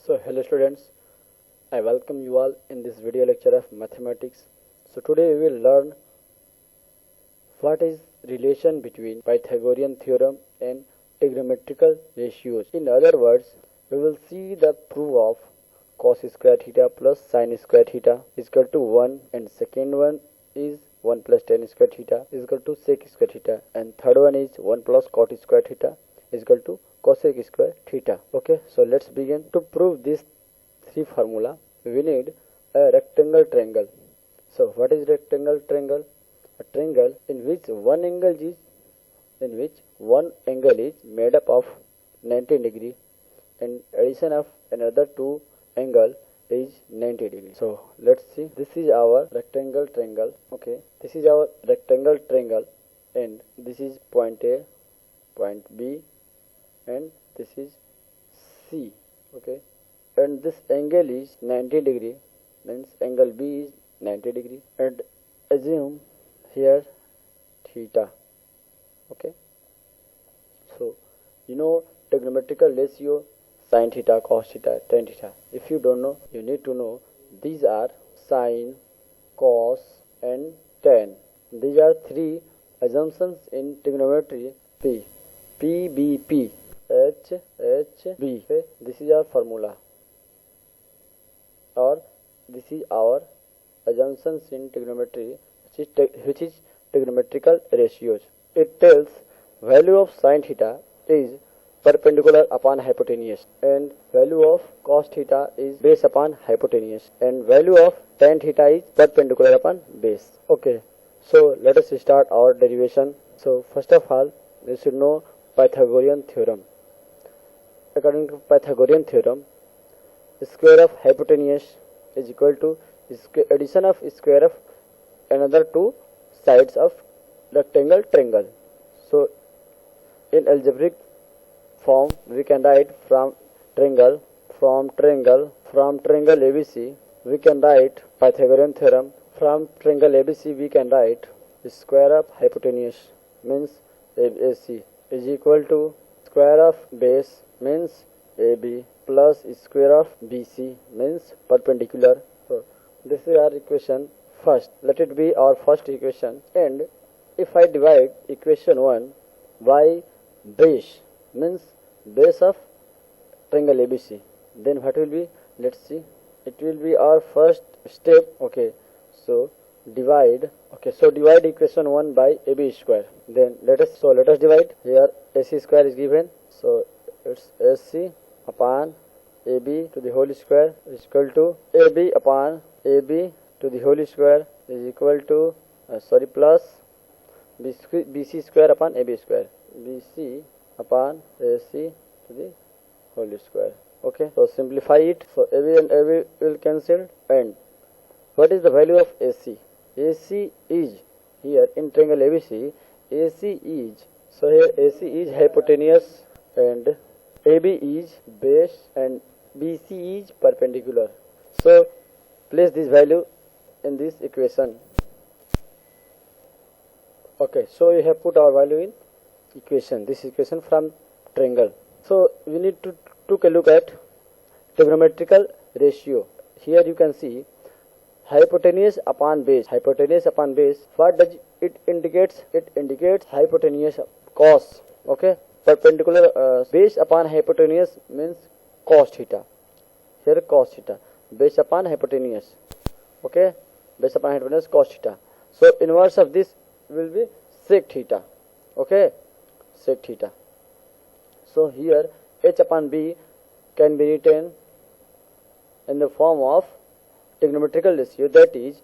So hello students, I welcome you all in this video lecture of mathematics. So today we will learn what is relation between Pythagorean theorem and trigonometrical ratios. In other words, we will see the proof of cos square theta plus sin square theta is equal to 1, and second one is 1 plus tan square theta is equal to sec square theta, and third one is 1 plus cot square theta is equal to cosec square theta. Okay, so let's begin. To prove this three formula, we need a rectangle triangle. So what is rectangle triangle? A triangle in which one angle is made up of 90 degree and addition of another two angle is 90 degree. So let's see, this is our rectangle triangle. Okay, this is our rectangle triangle, and this is point A, point B, and this is C. Okay, and this angle is 90 degree, means angle B is 90 degree, and assume here theta. Okay, so you know trigonometrical ratio sin theta, cos theta, tan theta. If you don't know, you need to know these are sin, cos and tan. These are three assumptions in trigonometry. P, B, P, H, B. Okay? This is our formula, or this is our assumptions in trigonometry, which is trigonometrical ratios. It tells value of sin theta is perpendicular upon hypotenuse, and value of cos theta is base upon hypotenuse, and value of tan theta is perpendicular upon base. Okay, so let us start our derivation. So first of all, we should know Pythagorean theorem. According to Pythagorean theorem, square of hypotenuse is equal to addition of square of another two sides of rectangle triangle. So in algebraic form, we can write from triangle ABC, we can write Pythagorean theorem. From triangle ABC, we can write square of hypotenuse, means AC, is equal to square of base, means AB, plus square of BC, means perpendicular. So this is our equation first. Let it be our first equation. And if I divide equation 1 by base, means base of triangle ABC, then what will be? Let's see. It will be our first step. Okay, so divide. Okay, so divide equation 1 by AB square. Then let us divide. Here AC square is given, so it's AC upon AB to the whole square is equal to AB upon AB to the whole square is equal to plus BC square upon AB square, BC upon AC to the whole square. Okay, so simplify it. So AB and AB will cancel. And what is the value of AC? AC is, here in triangle ABC, AC is, so here AC is hypotenuse and AB is base and BC is perpendicular. So place this value in this equation. Okay, so we have put our value in equation, this equation from triangle. So we need to take a look at trigonometrical ratio. Here you can see hypotenuse upon base. Hypotenuse upon base, what does it indicates? It indicates hypotenuse cos. Okay, perpendicular base upon hypotenuse means cos theta. Here cos theta, base upon hypotenuse. Okay, base upon hypotenuse cos theta. So inverse of this will be sec theta. Okay, sec theta. So here h upon b can be written in the form of trigonometrical ratio, that is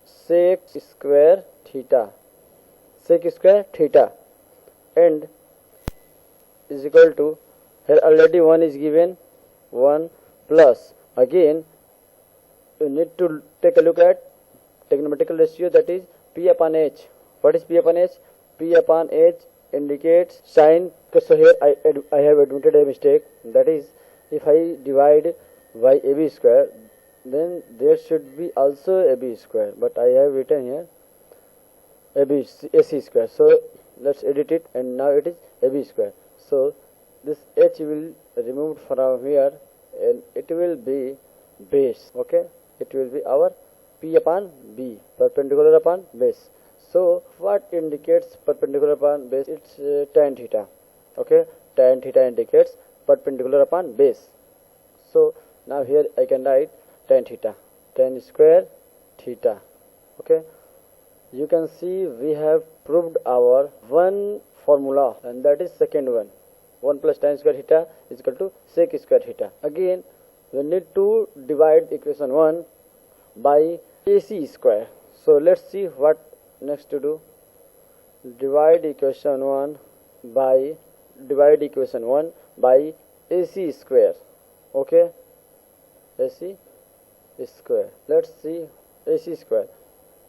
sec square theta. Sec square theta, and is equal to, here already 1 is given, 1 plus, again you need to take a look at trigonometrical ratio, that is P upon H. What is P upon H? P upon H indicates sin. So here I have admitted a mistake, that is if I divide by AB square, then there should be also AB square, but I have written here AC square. So let's edit it, and now it is AB square. So this H will removed from here, and it will be base. Okay, it will be our P upon B, perpendicular upon base. So what indicates perpendicular upon base? It's tan theta. Okay, tan theta indicates perpendicular upon base. So now here I can write tan theta, tan square theta. Okay, you can see we have proved our one formula, and that is second one. 1 plus tan square theta is equal to sec square theta. Again, we need to divide equation 1 by AC square. So let's see what next to do. Divide equation 1 by AC square. Okay, AC square. Let's see AC square.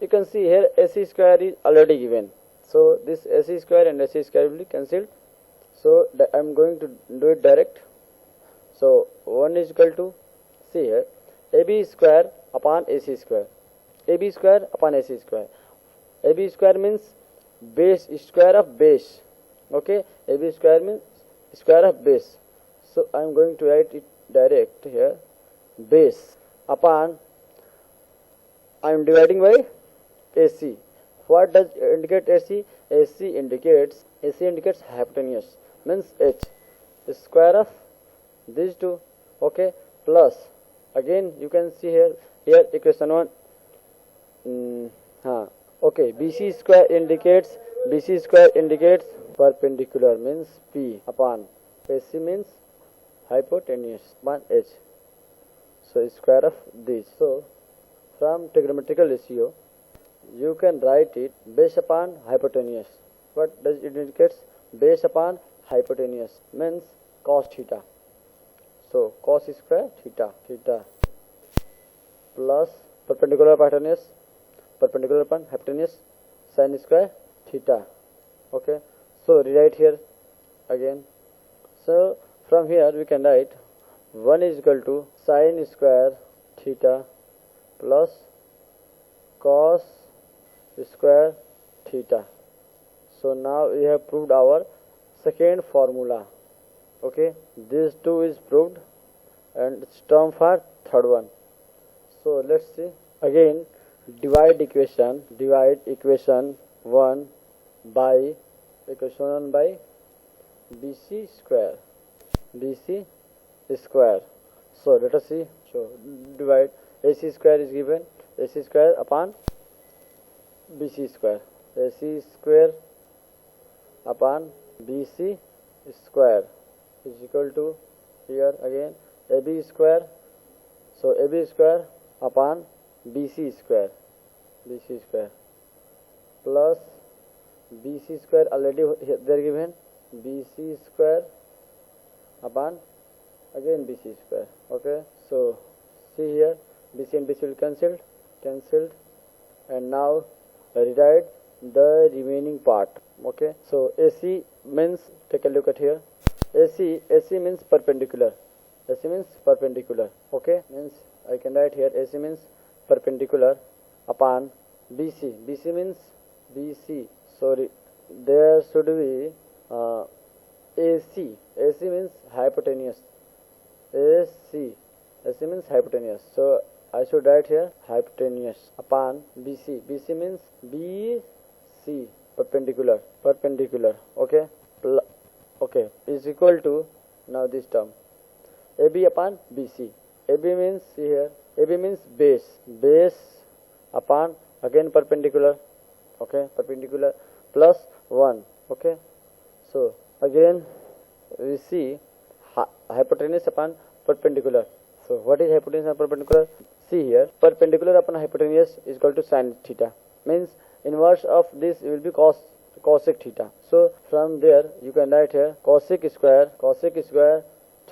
You can see here AC square is already given. So this AC square and AC square will be cancelled. So I am going to do it direct. So 1 is equal to, see here, AB square upon AC square. AB square upon AC square. AB square means base square of base. Okay, AB square means square of base. So I am going to write it direct here. Base upon, I am dividing by AC. What does indicate AC? AC indicates hypotenuse, means H, the square of these two. Okay, plus again you can see here equation 1. Okay, BC square indicates perpendicular, means P upon AC means hypotenuse upon H. So square of this. So from trigonometrical ratio you can write it base upon hypotenuse. What does it indicate? Base upon hypotenuse means cos theta. So cos square theta plus perpendicular upon hypotenuse sin square theta. Okay, so rewrite here again. So from here we can write 1 is equal to sin square theta plus cos square theta. So now we have proved our second formula. Okay, this two is proved and it's term for third one. So let's see again. Divide equation 1 by BC square. So let us see. So divide, AC square is given, AC square upon BC square. AC square upon BC square is equal to, here again, AB square. So AB square upon BC square plus BC square already there given, BC square upon again BC square. Okay, so see here BC and BC will cancelled, and now rewrite the remaining part. Okay, so AC means, take a look at here, AC means perpendicular. Okay, means I can write here AC means perpendicular upon BC. BC means sorry, there should be AC means hypotenuse. AC means hypotenuse. So I should write here hypotenuse upon BC. BC means BC, perpendicular. Okay, okay, is equal to, now this term, AB upon BC. AB means, see here, AB means base upon again perpendicular. Okay, perpendicular plus 1. Okay, so again we see hypotenuse upon perpendicular. So what is hypotenuse upon perpendicular? See here, perpendicular upon hypotenuse is equal to sin theta, means inverse of this will be cosec theta. So from there you can write here cosec square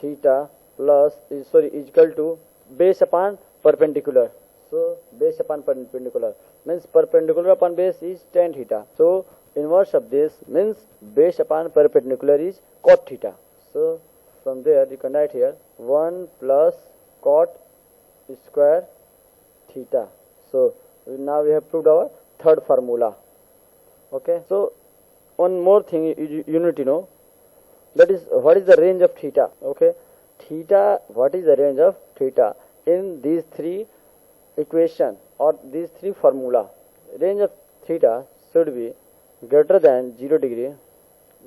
theta plus is equal to base upon perpendicular. So base upon perpendicular means perpendicular upon base is tan theta. So inverse of this means base upon perpendicular is cot theta. So from there you can write here 1 plus cot square theta. So now we have proved our third formula. Okay, so one more thing you need to know, that is what is the range of theta. Okay, theta, what is the range of theta in these three equation or these three formula? Range of theta should be greater than 0 degree,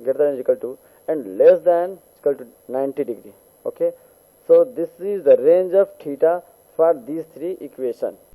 greater than equal to, and less than equal to 90 degree. Okay, so this is the range of theta for these three equation.